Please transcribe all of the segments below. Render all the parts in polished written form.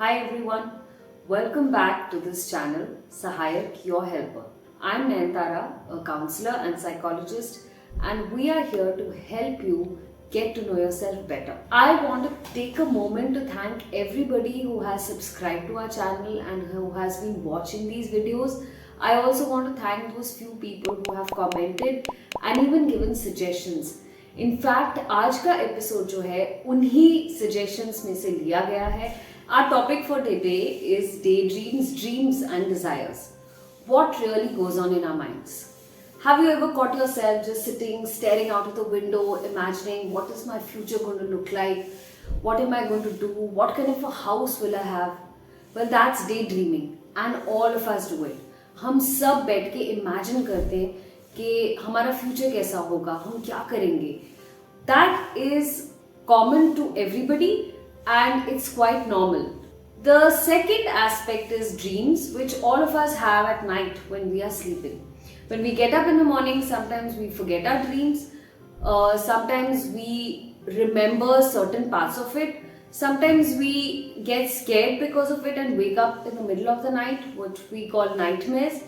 Hi everyone, welcome back to this channel, Sahayak Your Helper. I'm Nayantara, a counselor and psychologist, and we are here to help you get to know yourself better. I want to take a moment to thank everybody who has subscribed to our channel and who has been watching these videos. I also want to thank those few people who have commented and even given suggestions. In fact आज का episode जो है उन्हीं suggestions में से लिया गया है. Our topic for today is daydreams, dreams and desires. What really goes on in our minds? Have you ever caught yourself just sitting, staring out of the window, imagining what is my future going to look like? What am I going to do? What kind of a house will I have? Well, that's daydreaming and all of us do it. हम सब बैठ के imagine करते हैं कि हमारा future कैसा होगा, हम क्या करेंगे. That is common to everybody and it's quite normal. The second aspect is dreams, which all of us have at night when we are sleeping. When we get up in the morning, sometimes we forget our dreams, sometimes we remember certain parts of it, sometimes we get scared because of it and wake up in the middle of the night, what we call nightmares.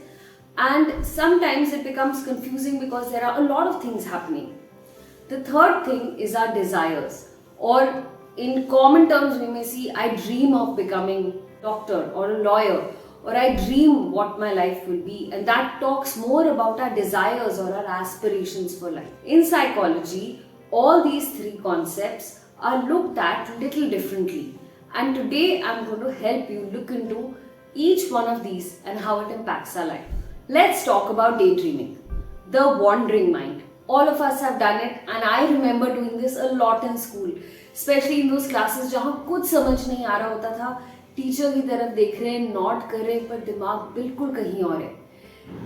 And sometimes it becomes confusing because there are a lot of things happening. The third thing is our desires, or in common terms we may see I dream of becoming a doctor or a lawyer, or I dream what my life will be, and that talks more about our desires or our aspirations for life. In psychology, all these three concepts are looked at little differently, and today I'm going to help you look into each one of these and how it impacts our life. Let's talk about daydreaming, the wandering mind. All of us have done it, and I remember doing this a lot in school, especially in those classes जहाँ कुछ समझ नहीं आ रहा होता था, teacher की तरफ देख रहे हैं, नोट कर रहे हैं, पर दिमाग बिल्कुल कहीं और है.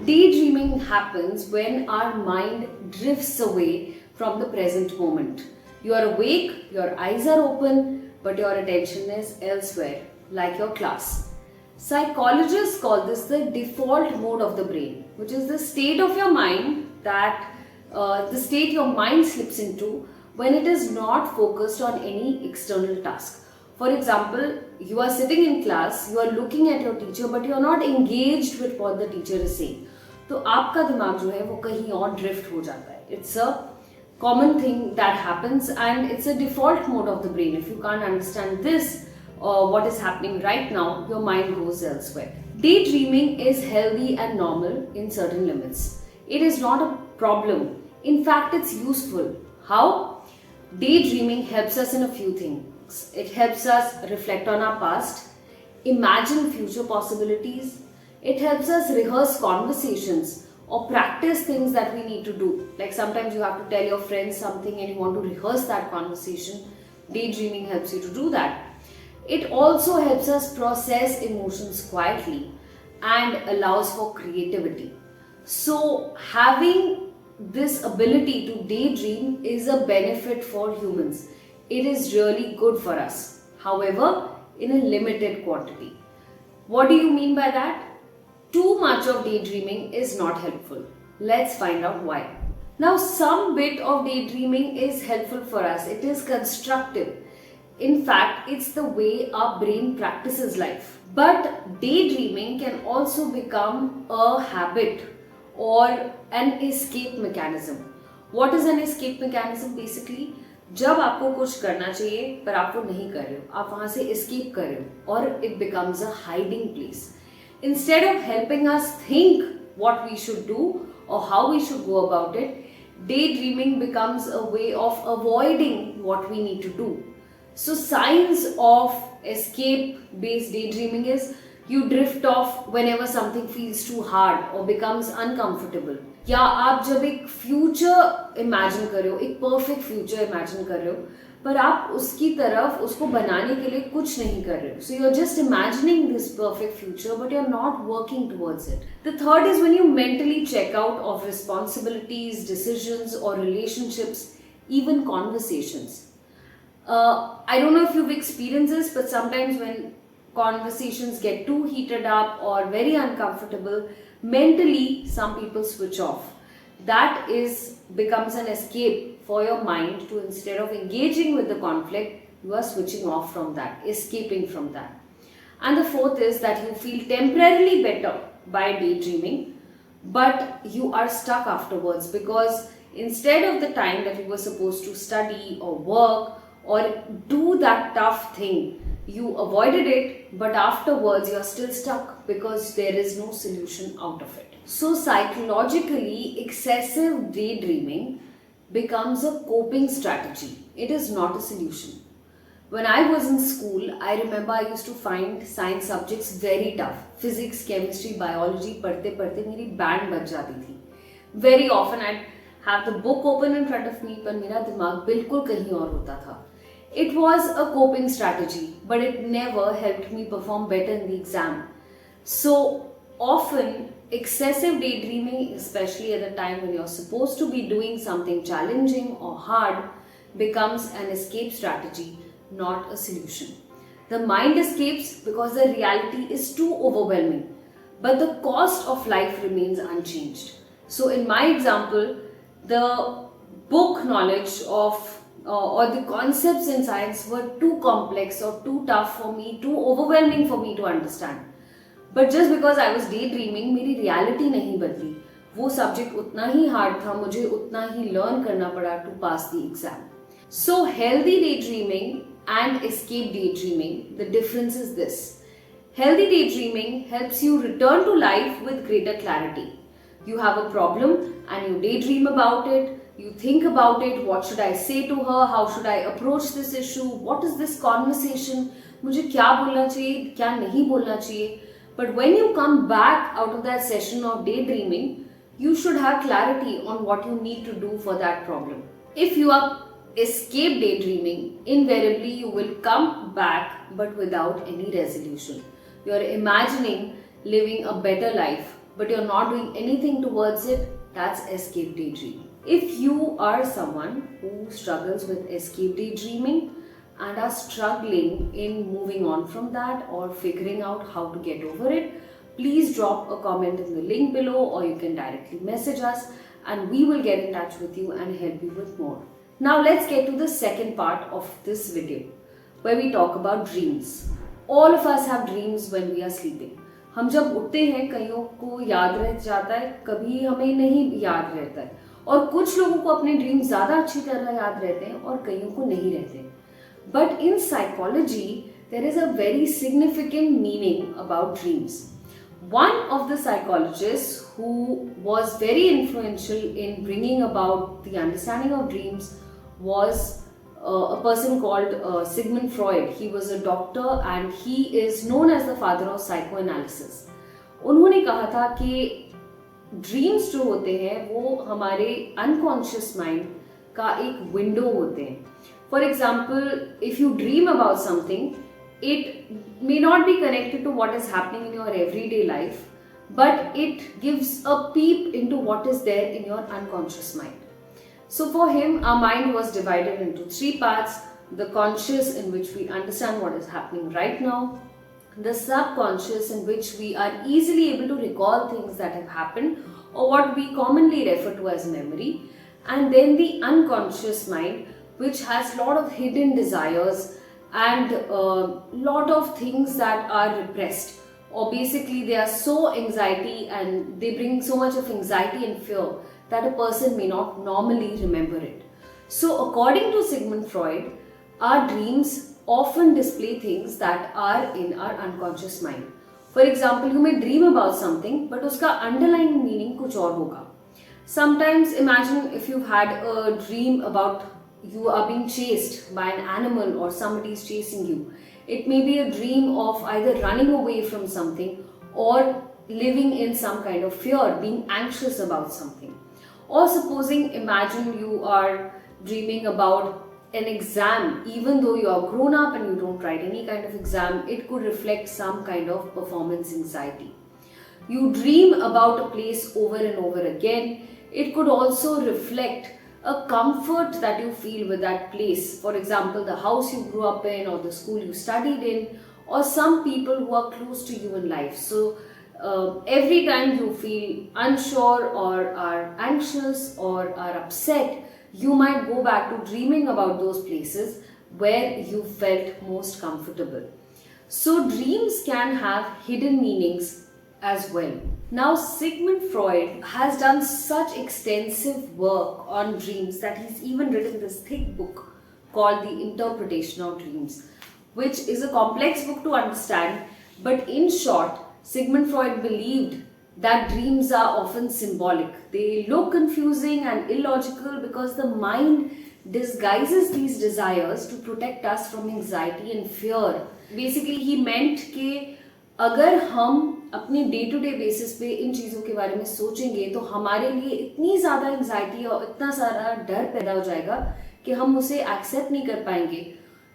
Daydreaming happens when our mind drifts away from the present moment. You are awake, your eyes are open, but your attention is elsewhere, like your class. Psychologists call this the default mode of the brain, which is the state of your mind the state your mind slips into when it is not focused on any external task. For example, you are sitting in class, you are looking at your teacher, but you are not engaged with what the teacher is saying. तो आपका दिमाग जो है वो कहीं और drift हो जाता है. It's a common thing that happens and it's a default mode of the brain. If you can't understand this, what is happening right now, your mind goes elsewhere. Daydreaming is healthy and normal in certain limits. It is not a problem. In fact, it's useful. How? Daydreaming helps us in a few things. It helps us reflect on our past, imagine future possibilities. It helps us rehearse conversations or practice things that we need to do. Like sometimes you have to tell your friends something and you want to rehearse that conversation. Daydreaming helps you to do that. It also helps us process emotions quietly and allows for creativity. So having this ability to daydream is a benefit for humans. It is really good for us. However, in a limited quantity. What do you mean by that? Too much of daydreaming is not helpful. Let's find out why. Now, some bit of daydreaming is helpful for us. It is constructive. In fact, it's the way our brain practices life. But daydreaming can also become a habit or an escape mechanism. What is an escape mechanism? Basically, जब आपको कुछ करना चाहिए पर आप वो नहीं कर रहे हो, आप वहाँ से escape कर रहे हो, और it becomes a hiding place. Instead of helping us think what we should do or how we should go about it, daydreaming becomes a way of avoiding what we need to do. So signs of escape-based daydreaming is you drift off whenever something feels too hard or becomes uncomfortable. या आप जब एक future imagine कर रहे हो, एक perfect future imagine कर रहे हो, पर आप उसकी तरफ उसको बनाने के लिए कुछ नहीं कर रहे हो. So you're just imagining this perfect future, but you're not working towards it. The third is when you mentally check out of responsibilities, decisions or relationships, even conversations. I don't know if you've experienced this, but sometimes when conversations get too heated up or very uncomfortable, mentally some people switch off. That becomes an escape for your mind to, instead of engaging with the conflict, you are switching off from that, escaping from that. And the fourth is that you feel temporarily better by daydreaming, but you are stuck afterwards because instead of the time that you were supposed to study or work or do that tough thing, you avoided it, but afterwards you're still stuck because there is no solution out of it. So, psychologically, excessive daydreaming becomes a coping strategy. It is not a solution. When I was in school, I remember I used to find science subjects very tough. Physics, chemistry, biology पढ़ते पढ़ते मेरी band बज जाती थी. Very often I'd have the book open in front of me, पर मेरा दिमाग बिल्कुल कहीं और होता था. It was a coping strategy, but it never helped me perform better in the exam. So often, excessive daydreaming, especially at a time when you're supposed to be doing something challenging or hard, becomes an escape strategy, not a solution. The mind escapes because the reality is too overwhelming, but the cost of life remains unchanged. So, in my example, the book knowledge of or the concepts in science were too complex or too tough for me, too overwhelming for me to understand. But just because I was daydreaming, मेरी reality नहीं बदली. वो subject उतना ही hard था, मुझे उतना ही learn करना पड़ा to pass the exam. So healthy daydreaming and escape daydreaming, the difference is this. Healthy daydreaming helps you return to life with greater clarity. You have a problem and you daydream about it. You think about it, what should I say to her, how should I approach this issue, what is this conversation, मुझे क्या बोलना चाहिए, क्या नहीं बोलना चाहिए. But when you come back out of that session of daydreaming, you should have clarity on what you need to do for that problem. If you are escape daydreaming, invariably you will come back but without any resolution. You are imagining living a better life, but you're not doing anything towards it. That's escape daydreaming. If you are someone who struggles with escape daydreaming and are struggling in moving on from that or figuring out how to get over it, please drop a comment in the link below or you can directly message us and we will get in touch with you and help you with more. Now let's get to the second part of this video where we talk about dreams. All of us have dreams when we are sleeping. हम जब उठते हैं कईयों को याद रह जाता है, कभी हमें नहीं याद रहता है और कुछ लोगों को अपने ड्रीम ज़्यादा अच्छी तरह याद रहते हैं और कईयों को नहीं रहते. But in psychology, there is a very significant meaning about dreams. One of the psychologists who was very influential in bringing about the understanding of dreams was a person called Sigmund Freud. He was a doctor and he is known as the father of psychoanalysis. उन्होंने कहा था कि dreams जो होते हैं वो हमारे unconscious mind का एक विंडो होते हैं. For example, if you dream about something, it may not be connected to what is happening in your everyday life, but it gives a peep into what is there in your unconscious mind. So for him, our mind was divided into three parts: the conscious, in which we understand what is happening right now; the subconscious, in which we are easily able to recall things that have happened or what we commonly refer to as memory; and then the unconscious mind, which has a lot of hidden desires and a lot of things that are repressed, or basically they are so anxiety and they bring so much of anxiety and fear that a person may not normally remember it. So according to Sigmund Freud, our dreams often display things that are in our unconscious mind. For example, you may dream about something but uska underlying meaning kuch aur hoga. Sometimes imagine if you've had a dream about you are being chased by an animal or somebody is chasing you. It may be a dream of either running away from something or living in some kind of fear, being anxious about something. Or supposing, imagine you are dreaming about an exam, even though you are grown up and you don't write any kind of exam, it could reflect some kind of performance anxiety. You dream about a place over and over again, it could also reflect a comfort that you feel with that place. For example, the house you grew up in or the school you studied in, or some people who are close to you in life. So every time you feel unsure or are anxious or are upset, you might go back to dreaming about those places where you felt most comfortable. So dreams can have hidden meanings as well. Now, Sigmund Freud has done such extensive work on dreams that he's even written this thick book called The Interpretation of Dreams, which is a complex book to understand. But in short, Sigmund Freud believed that dreams are often symbolic. They look confusing and illogical because the mind disguises these desires to protect us from anxiety and fear. Basically, he meant कि अगर हम अपने day to day basis पे इन चीज़ों के बारे में सोचेंगे तो हमारे लिए इतनी ज़्यादा एंग्जाइटी और इतना सारा डर पैदा हो जाएगा कि हम उसे एक्सेप्ट नहीं कर पाएंगे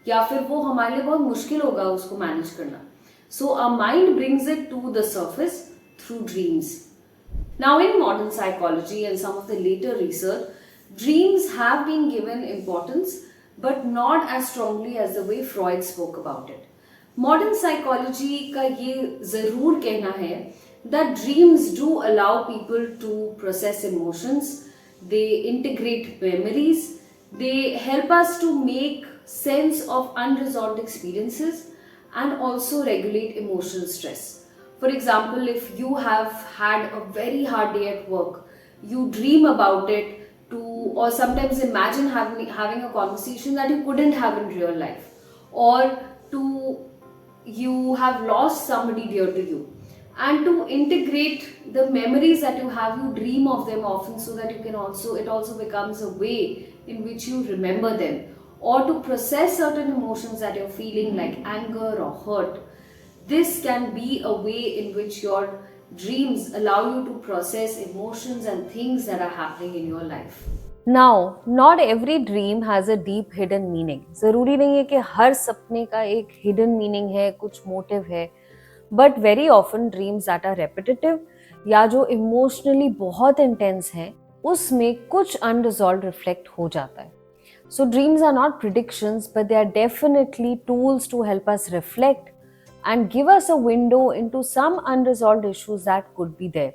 या फिर वो हमारे लिए बहुत मुश्किल होगा उसको मैनेज करना. So a mind brings it to the surface through dreams. Now, in modern psychology and some of the later research, dreams have been given importance but not as strongly as the way Freud spoke about it. Modern psychology का ये ज़रूर कहना है that dreams do allow people to process emotions, they integrate memories, they help us to make sense of unresolved experiences and also regulate emotional stress. For example, if you have had a very hard day at work, you dream about it or sometimes imagine having a conversation that you couldn't have in real life, or you have lost somebody dear to you. And to integrate the memories that you have, you dream of them often so that it also becomes a way in which you remember them, or to process certain emotions that you're feeling like anger or hurt. This can be a way in which your dreams allow you to process emotions and things that are happening in your life. Now, not every dream has a deep hidden meaning. ज़रूरी नहीं है कि हर सपने का एक hidden meaning है, कुछ motive है. But very often dreams that are repetitive या जो emotionally बहुत intense हैं, उसमें कुछ unresolved reflect हो जाता है. So dreams are not predictions, but they are definitely tools to help us reflect and give us a window into some unresolved issues that could be there.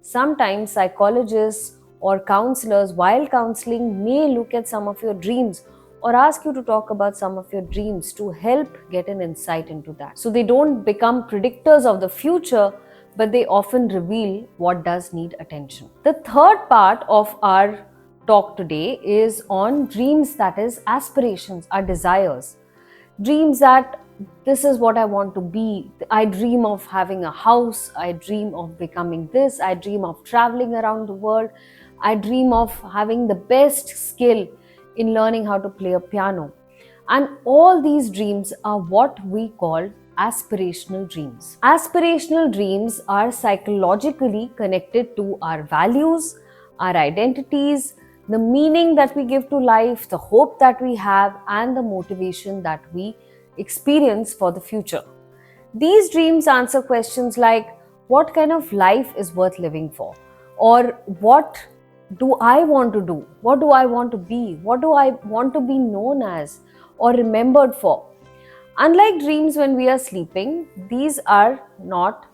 Sometimes psychologists or counselors, while counseling, may look at some of your dreams or ask you to talk about some of your dreams to help get an insight into that. So they don't become predictors of the future, but they often reveal what does need attention. The third part of our talk today is on dreams, that is aspirations, our desires. Dreams that this is what I want to be. I dream of having a house. I dream of becoming this. I dream of traveling around the world. I dream of having the best skill in learning how to play a piano. And all these dreams are what we call aspirational dreams. Aspirational dreams are psychologically connected to our values, our identities, the meaning that we give to life, the hope that we have, and the motivation that we experience for the future. These dreams answer questions like, what kind of life is worth living for? Or what do I want to do? What do I want to be? What do I want to be known as or remembered for? Unlike dreams when we are sleeping, these are not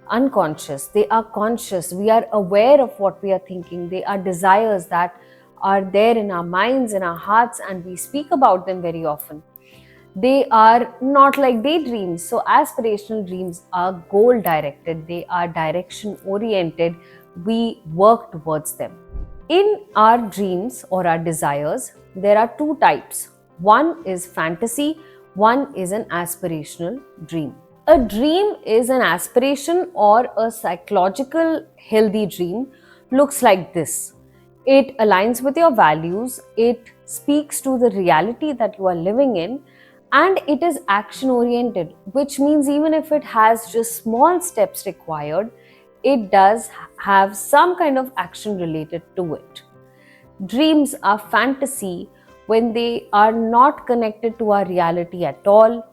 unconscious. They are conscious. We are aware of what we are thinking. They are desires that are there in our minds, in our hearts, and we speak about them very often. They are not like daydreams. So aspirational dreams are goal directed. They are direction oriented. We work towards them. In our dreams or our desires, there are two types. One is fantasy, one is an aspirational dream. A dream is an aspiration or a psychological healthy dream looks like this. It aligns with your values, it speaks to the reality that you are living in, and it is action oriented, which means even if it has just small steps required, it does have some kind of action related to it. Dreams are fantasy when they are not connected to our reality at all.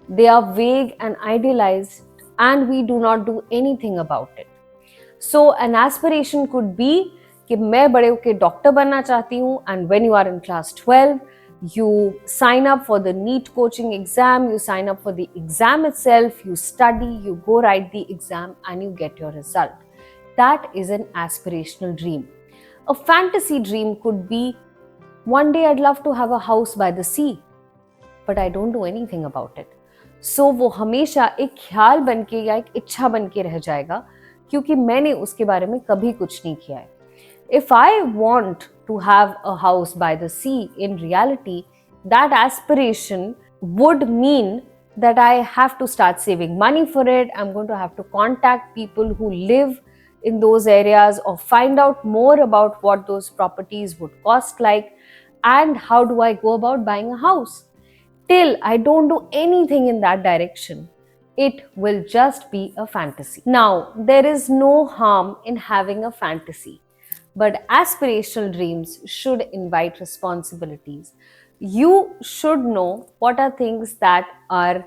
They are vague and idealized, and we do not do anything about it. So an aspiration could be कि मैं बड़े होके doctor बनना चाहती हूँ, and when you are in class 12, you sign up for the NEET coaching exam, you sign up for the exam itself, you study, you go write the exam, and you get your result. That is an aspirational dream. A fantasy dream could be, one day I'd love to have a house by the sea, but I don't do anything about it. सो वो हमेशा एक ख्याल बन के या एक इच्छा बन के रह जाएगा, क्योंकि मैंने उसके बारे में कभी कुछ नहीं किया है. If I want to have a house by the sea, in reality, that aspiration would mean that I have to start saving money for it. I'm going to have to contact people who live in those areas or find out more about what those properties would cost like and how do I go about buying a house. Till I don't do anything in that direction, it will just be a fantasy. Now, there is no harm in having a fantasy, but aspirational dreams should invite responsibilities. You should know what are things that are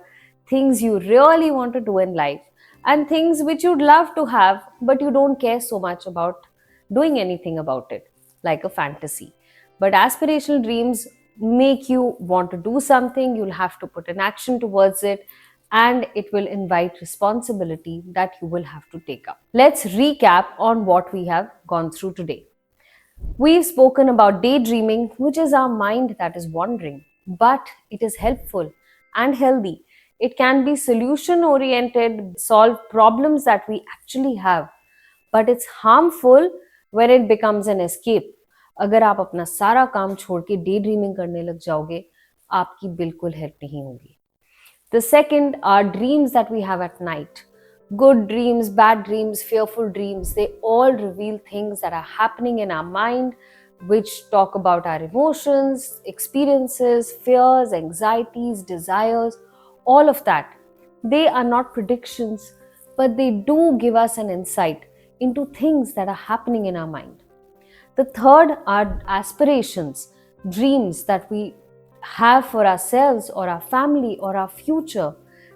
things you really want to do in life and things which you'd love to have, but you don't care so much about doing anything about it, like a fantasy. But aspirational dreams make you want to do something, you'll have to put an action towards it, and it will invite responsibility that you will have to take up. Let's recap on what we have gone through today. We've spoken about daydreaming, which is our mind that is wandering, but it is helpful and healthy. It can be solution oriented, solve problems that we actually have, but it's harmful when it becomes an escape. अगर आप अपना सारा काम छोड़ के day dreaming करने लग जाओगे, आपकी बिल्कुल हेल्प नहीं होगी. The second are dreams that we have at night. Good dreams, bad dreams, fearful dreams, they all reveal things that are happening in our mind, which talk about our emotions, experiences, fears, anxieties, desires, all of that. They are not predictions, but they do give us an insight into things that are happening in our mind. The third are aspirations, dreams that we have for ourselves or our family or our future.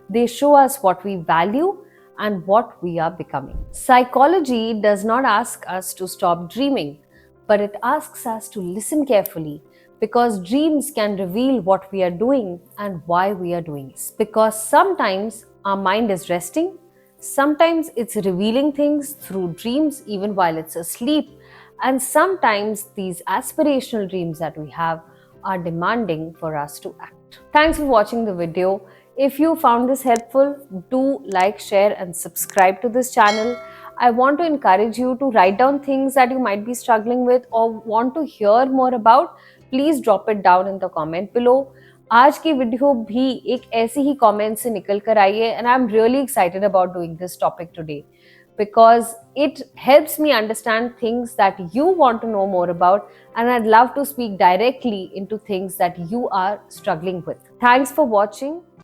They show us what we value and what we are becoming. Psychology does not ask us to stop dreaming, but it asks us to listen carefully, because dreams can reveal what we are doing and why we are doing it. Because sometimes our mind is resting, sometimes it's revealing things through dreams even while it's asleep, and sometimes these aspirational dreams that we have are demanding for us to act. Thanks for watching the video. If you found this helpful, do like, share and subscribe to this channel. I want to encourage you to write down things that you might be struggling with or want to hear more about. Please drop it down in the comment below. आज की video भी एक ऐसी ही comment से निकल कर आई है, and I'm really excited about doing this topic today, because it helps me understand things that you want to know more about, and I'd love to speak directly into things that you are struggling with. Thanks for watching.